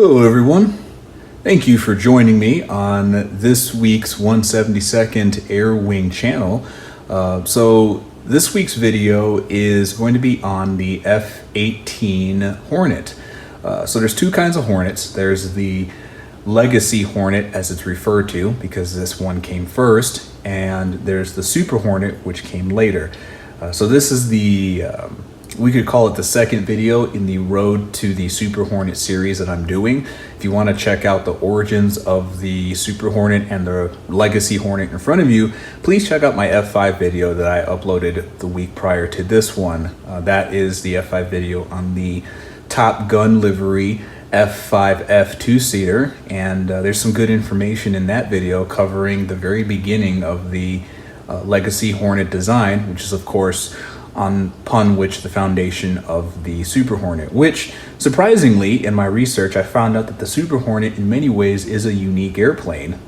Hello everyone. Thank you for joining me on this week's 172nd Air Wing channel. So this week's video is going to be on the F-18 Hornet. So there's two kinds of Hornets. There's the Legacy Hornet, as it's referred to, because this one came first, and there's the Super Hornet, which came later. So this is the we could call it the second video in the Road to the Super Hornet series that I'm doing. If you want to check out the origins of the Super Hornet and the Legacy Hornet in front of you, please check out my F5 video that I uploaded the week prior to this one. That is the F5 video on the Top Gun livery F5F two-seater, and there's some good information in that video covering the very beginning of the Legacy Hornet design, which is of course upon which the foundation of the Super Hornet, which surprisingly in my research I found out that the Super Hornet in many ways is a unique airplane,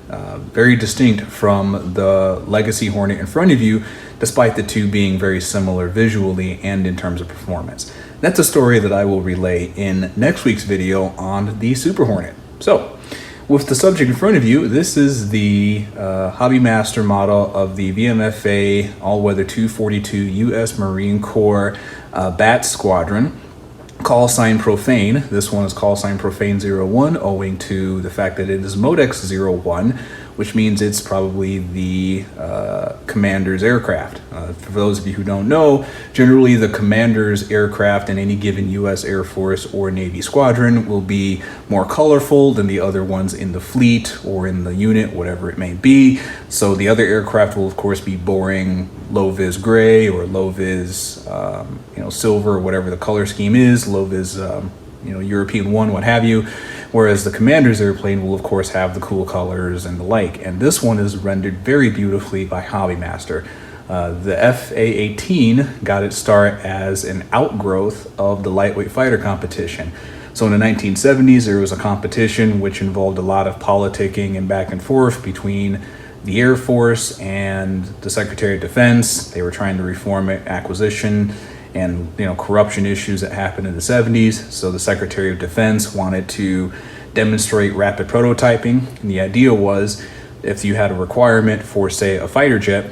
very distinct from the Legacy Hornet in front of you, despite the two being very similar visually and in terms of performance. That's a story that I will relay in next week's video on the Super Hornet. So with the subject in front of you, this is the HobbyMaster model of the VFMA all-weather 242 U.S. Marine Corps Bat Squadron, call sign Profane. This one is call sign Profane 01, owing to the fact that it is Modex 01, which means it's probably the commander's aircraft. For those of you who don't know, generally the commander's aircraft in any given U.S. Air Force or Navy squadron will be more colorful than the other ones in the fleet or in the unit, whatever it may be. So the other aircraft will of course be boring low-vis gray or low-vis silver, or whatever the color scheme is, low-vis European one, what have you. Whereas the commander's airplane will of course have the cool colors and the like. And this one is rendered very beautifully by HobbyMaster. The A-18 got its start as an outgrowth of the lightweight fighter competition. So in the 1970s, there was a competition which involved a lot of politicking and back and forth between the Air Force and the Secretary of Defense. They were trying to reform acquisition and corruption issues that happened in the 70s. So the Secretary of Defense wanted to demonstrate rapid prototyping. And the idea was, if you had a requirement for, say, a fighter jet,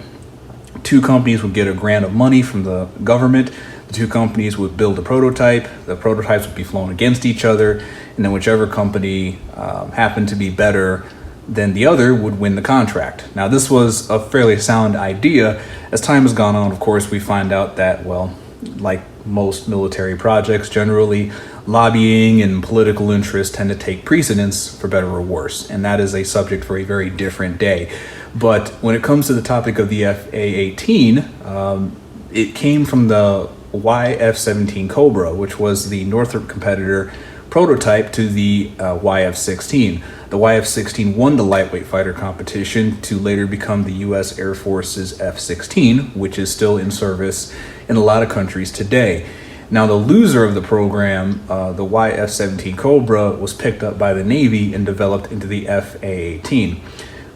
two companies would get a grant of money from the government. The two companies would build a prototype. The prototypes would be flown against each other, and then whichever company happened to be better than the other would win the contract. Now, this was a fairly sound idea. As time has gone on, of course, we find out that, well, like most military projects, generally lobbying and political interests tend to take precedence, for better or worse, and that is a subject for a very different day. But when it comes to the topic of the F-18, it came from the YF-17 Cobra, which was the Northrop competitor prototype to the YF-16. The YF-16 won the lightweight fighter competition to later become the U.S. Air Force's F-16, which is still in service in a lot of countries today. Now, the loser of the program, the YF-17 Cobra, was picked up by the Navy and developed into the F-18,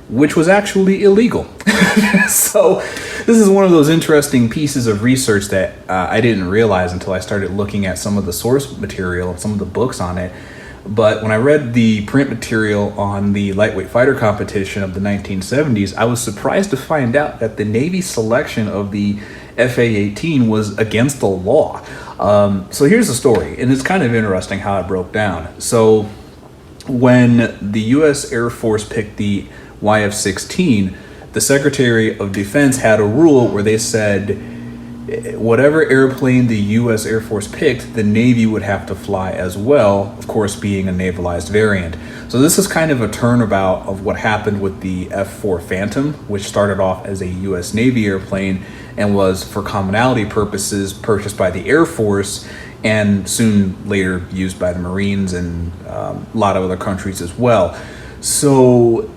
which was actually illegal. So this is one of those interesting pieces of research that I didn't realize until I started looking at some of the source material, some of the books on it. But when I read the print material on the lightweight fighter competition of the 1970s, I was surprised to find out that the Navy selection of the F-18 was against the law. So here's the story, and it's kind of interesting how it broke down. So when the U.S. Air Force picked the YF-16, the Secretary of Defense had a rule where they said whatever airplane the U.S. Air Force picked, the Navy would have to fly as well, of course being a navalized variant. So this is kind of a turnabout of what happened with the F-4 Phantom, which started off as a U.S. Navy airplane and was, for commonality purposes, purchased by the Air Force and soon later used by the Marines and a lot of other countries as well. So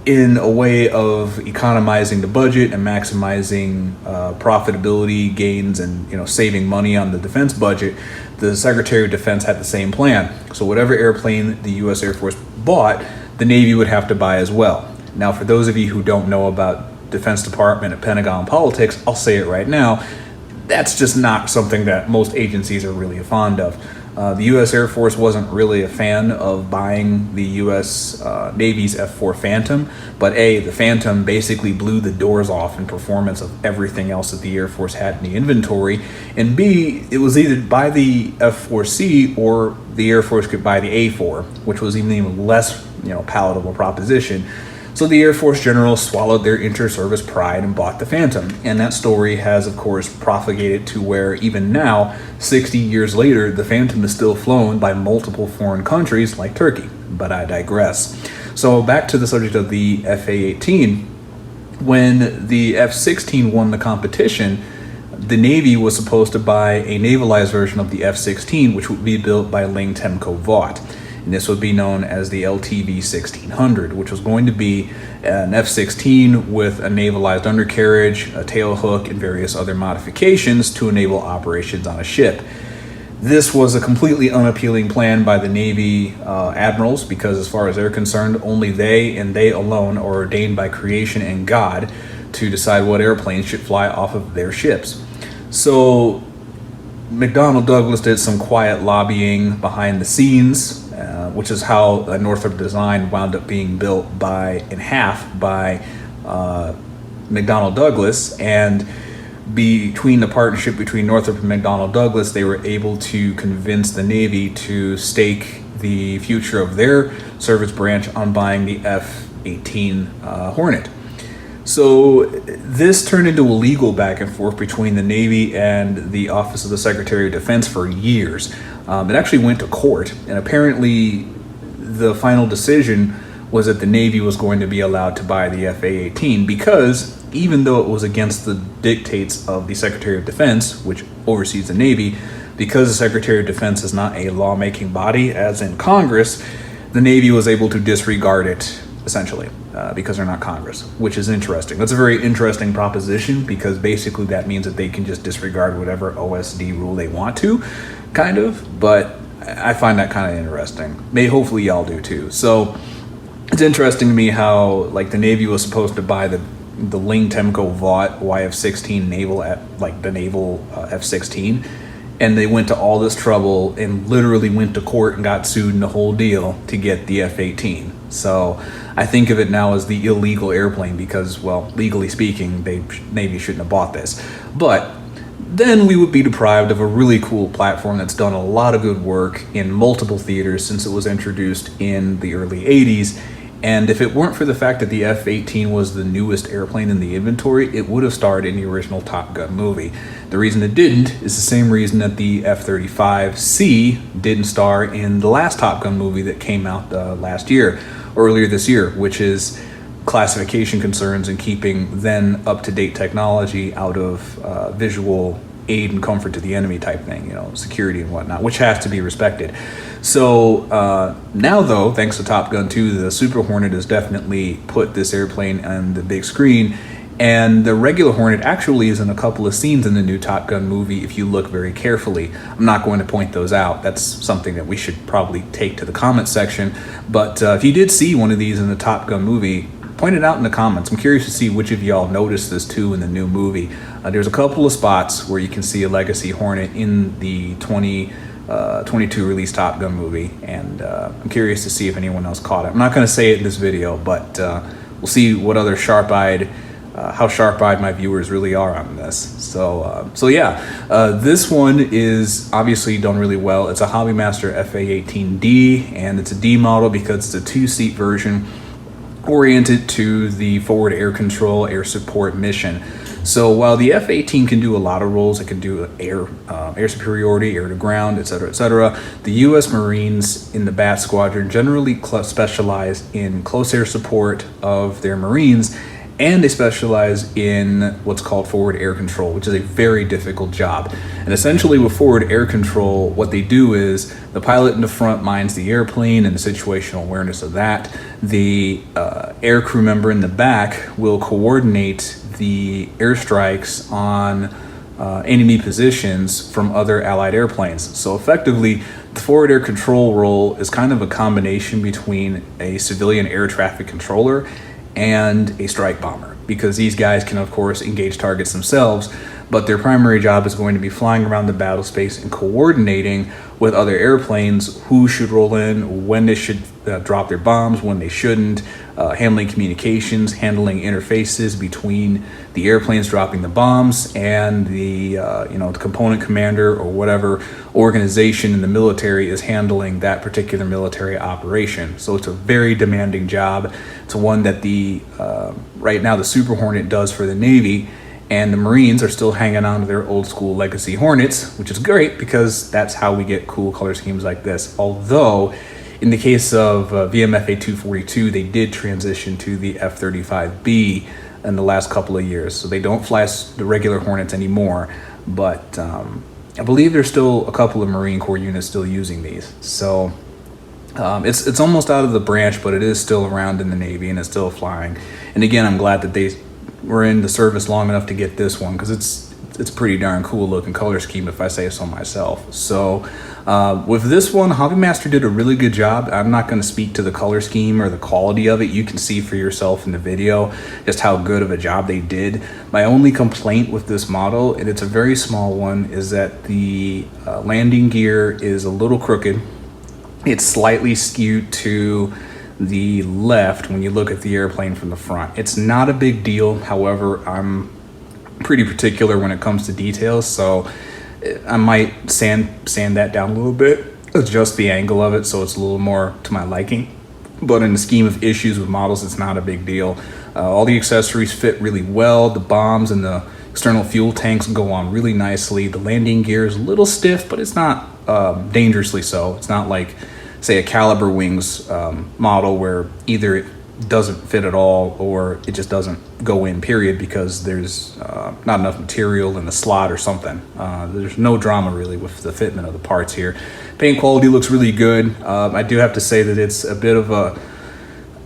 in a way of economizing the budget and maximizing profitability gains and saving money on the defense budget, the Secretary of Defense had the same plan. So whatever airplane the U.S. Air Force bought, the Navy would have to buy as well. Now, for those of you who don't know about Defense Department and Pentagon politics, I'll say it right now, that's just not something that most agencies are really fond of. The U.S. Air Force wasn't really a fan of buying the U.S. Navy's F-4 Phantom, but A, the Phantom basically blew the doors off in performance of everything else that the Air Force had in the inventory, and B, it was either buy the F-4C or the Air Force could buy the A-4, which was even less, palatable proposition. So the Air Force generals swallowed their inter-service pride and bought the Phantom. And that story has, of course, propagated to where even now, 60 years later, the Phantom is still flown by multiple foreign countries like Turkey. But I digress. So back to the subject of the FA-18. When the F-16 won the competition, the Navy was supposed to buy a navalized version of the F-16, which would be built by Ling Temco Vought. And this would be known as the LTV 1600, which was going to be an F-16 with a navalized undercarriage, a tail hook, and various other modifications to enable operations on a ship. This was a completely unappealing plan by the Navy admirals because, as far as they're concerned, only they and they alone are ordained by creation and God to decide what airplanes should fly off of their ships. So McDonnell Douglas did some quiet lobbying behind the scenes, which is how a Northrop design wound up being built in half by McDonnell Douglas. And between the partnership between Northrop and McDonnell Douglas, they were able to convince the Navy to stake the future of their service branch on buying the F-18 Hornet. So this turned into a legal back and forth between the Navy and the Office of the Secretary of Defense for years. It actually went to court, and apparently the final decision was that the Navy was going to be allowed to buy the F-A-18 because even though it was against the dictates of the Secretary of Defense, which oversees the Navy, because the Secretary of Defense is not a lawmaking body, as in Congress, the Navy was able to disregard it, essentially. Because they're not Congress, which is interesting. That's a very interesting proposition because basically that means that they can just disregard whatever OSD rule they want to, kind of, but I find that kind of interesting. Hopefully y'all do too. So it's interesting to me how the Navy was supposed to buy the Ling Temco Vought YF-16 naval the naval F-16, and they went to all this trouble and literally went to court and got sued and the whole deal to get the F-18. So I think of it now as the illegal airplane because, well, legally speaking, Navy shouldn't have bought this. But then we would be deprived of a really cool platform that's done a lot of good work in multiple theaters since it was introduced in the early 80s. And if it weren't for the fact that the F-18 was the newest airplane in the inventory, it would have starred in the original Top Gun movie. The reason it didn't is the same reason that the F-35C didn't star in the last Top Gun movie that came out earlier this year, which is classification concerns and keeping then up-to-date technology out of visual aid and comfort to the enemy type thing, security and whatnot, which has to be respected. So now, though, thanks to Top Gun 2, the Super Hornet has definitely put this airplane on the big screen, and the regular Hornet actually is in a couple of scenes in the new Top Gun movie if you look very carefully. I'm not going to point those out. That's something that we should probably take to the comments section, but if you did see one of these in the Top Gun movie, point it out in the comments. I'm curious to see which of y'all noticed this too in the new movie. There's a couple of spots where you can see a Legacy Hornet in the 2022 release Top Gun movie, and I'm curious to see if anyone else caught it. I'm not going to say it in this video, but we'll see what other how sharp-eyed my viewers really are on this. So yeah, this one is obviously done really well. It's a HobbyMaster FA-18D, and it's a D model because it's a two-seat version oriented to the forward air control, air support mission. So while the F-18 can do a lot of roles, it can do air superiority, air to ground, etc., the U.S. Marines in the Bat Squadron generally specialize in close air support of their Marines, and they specialize in what's called forward air control, which is a very difficult job. And essentially with forward air control, what they do is the pilot in the front minds the airplane and the situational awareness of that. The air crew member in the back will coordinate the airstrikes on enemy positions from other allied airplanes. So effectively, the forward air control role is kind of a combination between a civilian air traffic controller and a strike bomber, because these guys can of course engage targets themselves, but their primary job is going to be flying around the battle space and coordinating with other airplanes who should roll in, when they should drop their bombs, when they shouldn't, handling communications, handling interfaces between the airplanes dropping the bombs and the the component commander or whatever organization in the military is handling that particular military operation. So it's a very demanding job. It's one that the right now the Super Hornet does for the Navy, and the Marines are still hanging on to their old school legacy Hornets, which is great because that's how we get cool color schemes like this. Although in the case of VMFA 242, they did transition to the F-35B in the last couple of years. So they don't fly the regular Hornets anymore, but I believe there's still a couple of Marine Corps units still using these. So it's almost out of the branch, but it is still around in the Navy and it's still flying. And again, I'm glad that they were in the service long enough to get this one, because it's pretty darn cool looking color scheme, if I say so myself. So with this one, HobbyMaster did a really good job. I'm not going to speak to the color scheme or the quality of it. You can see for yourself in the video just how good of a job they did. My only complaint with this model, and it's a very small one, is that the landing gear is a little crooked. It's slightly skewed to the left when you look at the airplane from the front. It's not a big deal. However, I'm pretty particular when it comes to details, so I might sand that down a little bit, adjust the angle of it so it's a little more to my liking. But in the scheme of issues with models, it's not a big deal. All the accessories fit really well. The bombs and the external fuel tanks go on really nicely. The landing gear is a little stiff, but it's not dangerously so. It's not like, say, a Caliber Wings model where either it doesn't fit at all or it just doesn't go in, period, because there's not enough material in the slot or something. There's no drama really with the fitment of the parts here. Paint quality looks really good. I do have to say that it's a bit of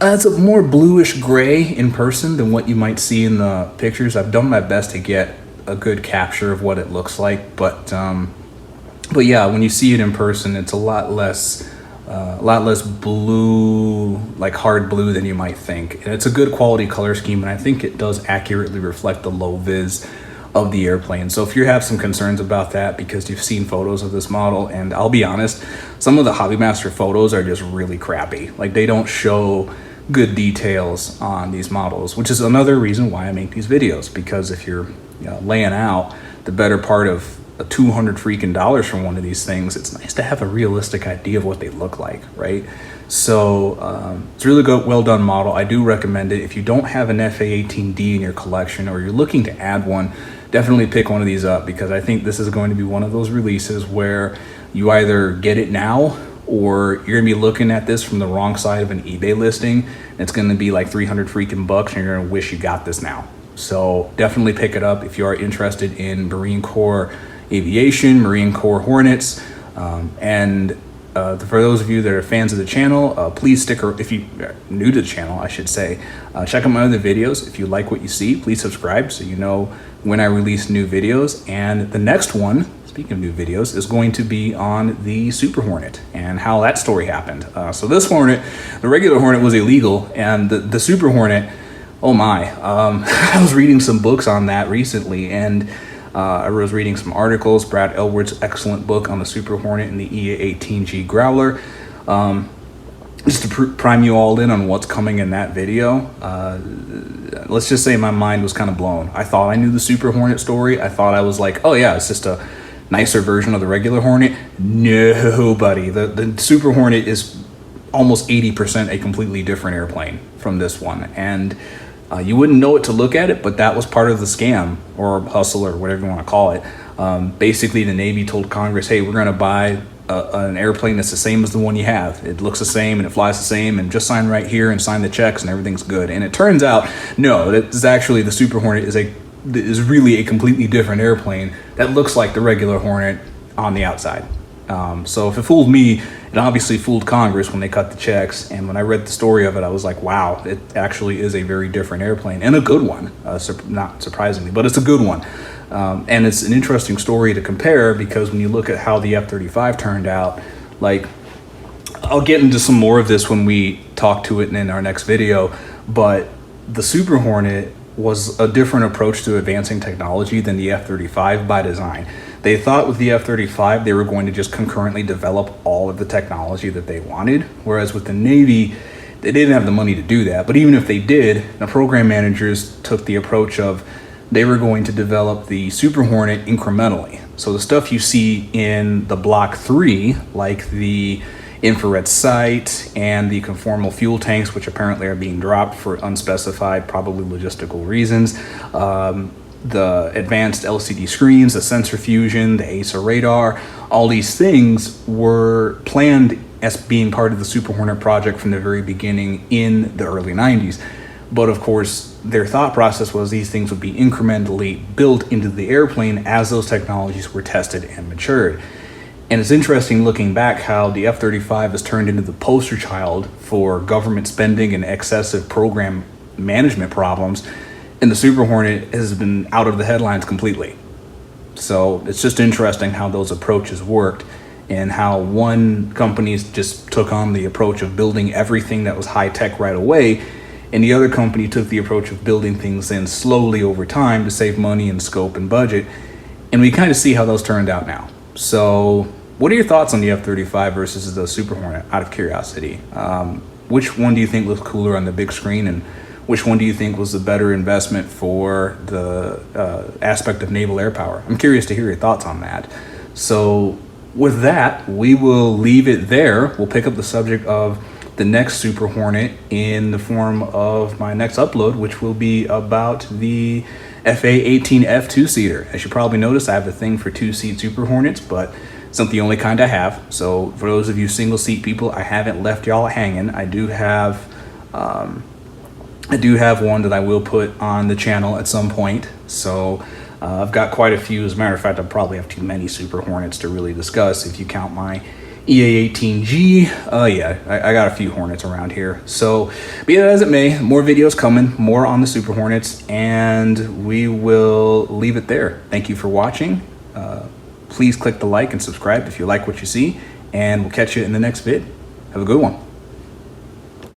it's a more bluish gray in person than what you might see in the pictures. I've done my best to get a good capture of what it looks like, but yeah, when you see it in person, it's a lot less blue, like hard blue, than you might think. And it's a good quality color scheme, and I think it does accurately reflect the low vis of the airplane. So if you have some concerns about that because you've seen photos of this model, and I'll be honest, some of the HobbyMaster photos are just really crappy. Like, they don't show good details on these models, which is another reason why I make these videos, because if you're laying out the better part of $200 freaking dollars from one of these things, it's nice to have a realistic idea of what they look like, right? So it's really good, well done model. I do recommend it. If you don't have an A-18D in your collection, or you're looking to add one, definitely pick one of these up, because I think this is going to be one of those releases where you either get it now, or you're gonna be looking at this from the wrong side of an eBay listing, and it's gonna be like 300 freaking bucks, and you're gonna wish you got this now. So definitely pick it up if you are interested in Marine Corps aviation, Marine Corps Hornets, and for those of you that are fans of the channel, please stick around. If you are new to the channel, I should say, check out my other videos. If you like what you see, please subscribe so you know when I release new videos. And the next one, speaking of new videos, is going to be on the Super Hornet and how that story happened. So this Hornet, the regular Hornet, was illegal, and the Super Hornet, oh my, I was reading some books on that recently, and I was reading some articles. Brad Elwood's excellent book on the Super Hornet and the E-18G Growler. Just to prime you all in on what's coming in that video, let's just say my mind was kind of blown. I thought I knew the Super Hornet story. I thought I was like, oh yeah, it's just a nicer version of the regular Hornet. No, buddy. The Super Hornet is almost 80% a completely different airplane from this one. And you wouldn't know it to look at it, but that was part of the scam, or hustle, or whatever you want to call it. Basically, the Navy told Congress, hey, we're going to buy an airplane that's the same as the one you have. It looks the same and it flies the same, and just sign right here and sign the checks and everything's good. And it turns out, no, that is actually, the Super Hornet is really a completely different airplane that looks like the regular Hornet on the outside. So if it fooled me, it obviously fooled Congress when they cut the checks. And when I read the story of it, I was like, wow, it actually is a very different airplane, and a good one, not surprisingly, but it's a good one. And it's an interesting story to compare, because when you look at how the F-35 turned out, like, I'll get into some more of this when we talk to it in our next video, but the Super Hornet was a different approach to advancing technology than the F-35 by design. They thought with the F-35 they were going to just concurrently develop all of the technology that they wanted, whereas with the Navy, they didn't have the money to do that. But even if they did, the program managers took the approach of they were going to develop the Super Hornet incrementally. So the stuff you see in the Block 3, like the infrared sight and the conformal fuel tanks, which apparently are being dropped for unspecified, probably logistical reasons, the advanced LCD screens, the sensor fusion, the ASA radar, all these things were planned as being part of the Super Hornet project from the very beginning in the early 90s. But of course, their thought process was these things would be incrementally built into the airplane as those technologies were tested and matured. And it's interesting looking back how the F-35 has turned into the poster child for government spending and excessive program management problems, and the Super Hornet has been out of the headlines completely. So it's just interesting how those approaches worked and how one company just took on the approach of building everything that was high tech right away, and the other company took the approach of building things in slowly over time to save money and scope and budget. And we kind of see how those turned out now. So what are your thoughts on the F-35 versus the Super Hornet, out of curiosity? Which one do you think looks cooler on the big screen, and which one do you think was the better investment for the aspect of naval air power? I'm curious to hear your thoughts on that. So with that, we will leave it there. We'll pick up the subject of the next Super Hornet in the form of my next upload, which will be about the FA-18F two-seater. As you probably noticed, I have a thing for two-seat Super Hornets, but it's not the only kind I have. So for those of you single-seat people, I haven't left y'all hanging. I do have one that I will put on the channel at some point. So I've got quite a few. As a matter of fact, I probably have too many Super Hornets to really discuss if you count my A-18D. Yeah, I got a few Hornets around here. So be that as it may, more videos coming, more on the Super Hornets, and we will leave it there. Thank you for watching. Please click the like and subscribe if you like what you see, and we'll catch you in the next vid. Have a good one.